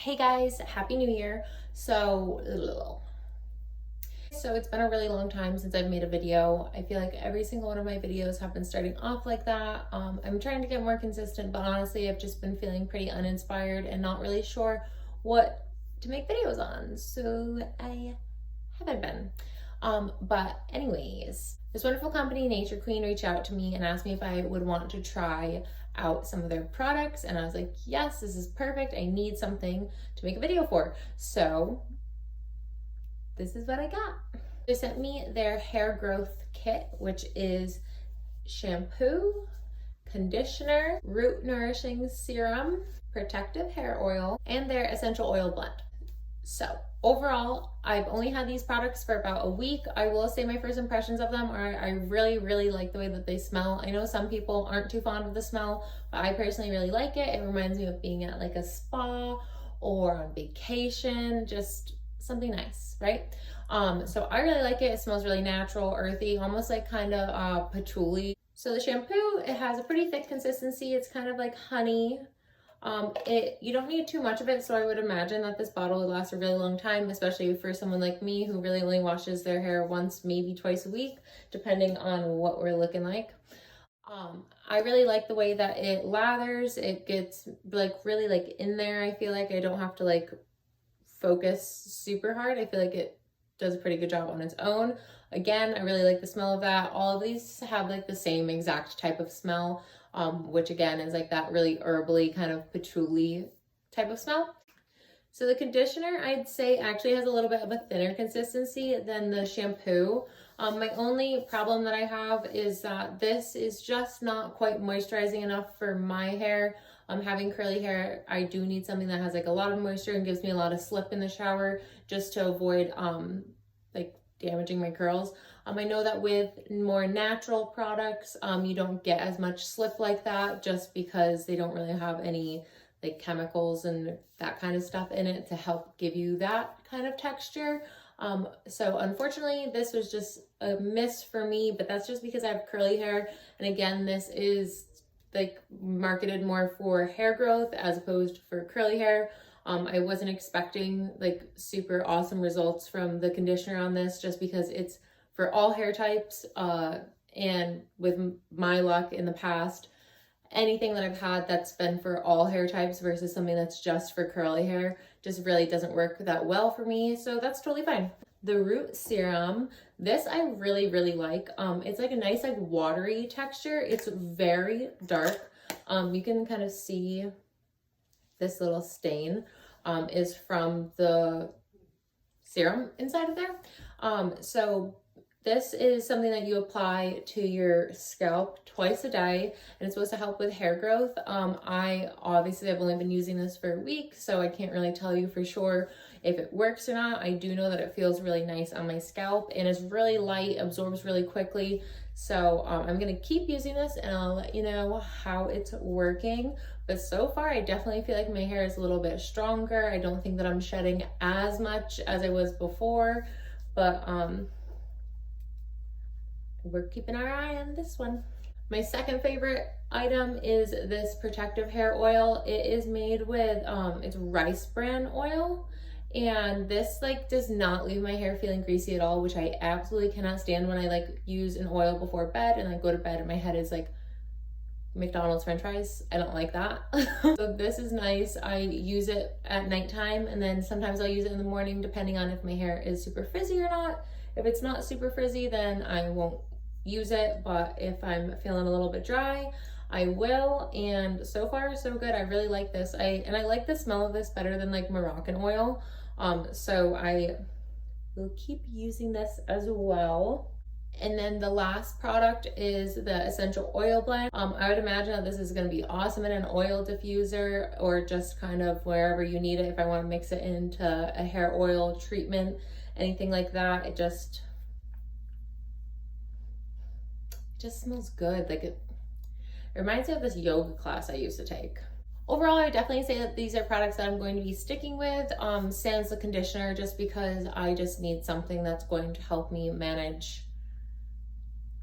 Hey guys, Happy New Year. So it's been a really long time since I've made a video. I feel like every single one of my videos have been starting off like that. I'm trying to get more consistent, but honestly, I've just been feeling pretty uninspired and not really sure what to make videos on. So I haven't been. But anyways, this wonderful company, Nature Queen, reached out to me and asked me if I would want to try out some of their products, and I was like, yes, this is perfect. I need something to make a video for. So this is what I got. They sent me their hair growth kit, which is shampoo, conditioner, root nourishing serum, protective hair oil, and their essential oil blend. So overall, I've only had these products for about a week. I will say my first impressions of them are I really like the way that they smell. I know some people aren't too fond of the smell, but I personally really like it. It reminds me of being at like a spa or on vacation, just something nice, right? So I really like it. It smells really natural, earthy, almost like kind of patchouli. So the shampoo, it has a pretty thick consistency. It's kind of like honey. You don't need too much of it, so I would imagine that this bottle would last a really long time, especially for someone like me who really only washes their hair once, maybe twice a week, depending on what we're looking like. I really like the way that it lathers. It gets like really like in there. I feel like I don't have to like focus super hard. I feel like it does a pretty good job on its own. Again, I really like the smell of that. All of these have like the same exact type of smell, which again is like that really herbally kind of patchouli type of smell. So the conditioner, I'd say, actually has a little bit of a thinner consistency than the shampoo. My only problem that I have is that this is just not quite moisturizing enough for my hair. Having curly hair, I do need something that has like a lot of moisture and gives me a lot of slip in the shower just to avoid like damaging my curls. I know that with more natural products, you don't get as much slip like that just because they don't really have any like chemicals and that kind of stuff in it to help give you that kind of texture. So unfortunately, this was just a miss for me, but that's just because I have curly hair. And again, this is like marketed more for hair growth as opposed for curly hair. I wasn't expecting like super awesome results from the conditioner on this just because it's for all hair types. And with my luck in the past, anything that I've had that's been for all hair types versus something that's just for curly hair just really doesn't work that well for me. So that's totally fine. The root serum, this I really like. It's like a nice like watery texture. It's very dark. You can kind of see this little stain is from the serum inside of there. So this is something that you apply to your scalp twice a day, and it's supposed to help with hair growth. I've only been using this for a week, so I can't really tell you for sure if it works or not. I do know that it feels really nice on my scalp and is really light, absorbs really quickly. So I'm gonna keep using this and I'll let you know how it's working. But so far, I definitely feel like my hair is a little bit stronger. I don't think that I'm shedding as much as I was before, but we're keeping our eye on this one. My second favorite item is this protective hair oil. It is made with, it's rice bran oil. And this like does not leave my hair feeling greasy at all, which I absolutely cannot stand when I like use an oil before bed and I go to bed and my head is like McDonald's French fries. I don't like that. So this is nice. I use it at nighttime and then sometimes I'll use it in the morning depending on if my hair is super frizzy or not. If it's not super frizzy, then I won't use it, but if I'm feeling a little bit dry, I will. And so far so good. I really like this. I like the smell of this better than like Moroccan oil. So I will keep using this as well. And then the last product is the essential oil blend. I would imagine that this is going to be awesome in an oil diffuser or just kind of wherever you need it. If I want to mix it into a hair oil treatment, anything like that, it just smells good. Like it reminds me of this yoga class I used to take. Overall, I definitely say that these are products that I'm going to be sticking with, sans the conditioner, just because I just need something that's going to help me manage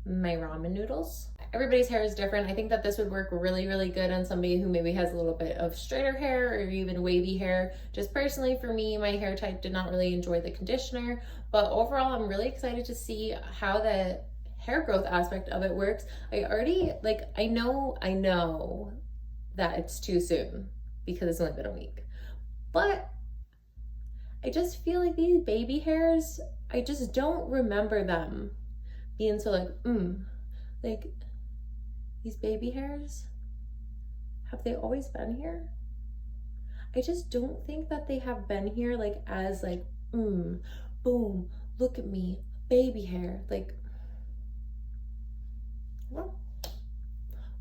my ramen noodles. everybody's hair is different. I think that this would work really, really good on somebody who maybe has a little bit of straighter hair or even wavy hair. Just personally for me, my hair type did not really enjoy the conditioner, but overall I'm really excited to see how the hair growth aspect of it works. I already, like, I know that it's too soon because it's only been a week, but I just feel like these baby hairs, I just don't remember them being so like these baby hairs, have they always been here? I just don't think that they have been here like as like, boom, look at me, baby hair. Like, well,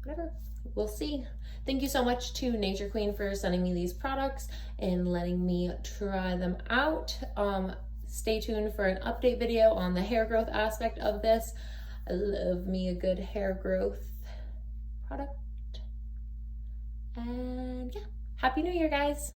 whatever, we'll see. Thank you so much to Nature Queen for sending me these products and letting me try them out. Stay tuned for an update video on the hair growth aspect of this. I love me a good hair growth product. And yeah, Happy New Year, guys.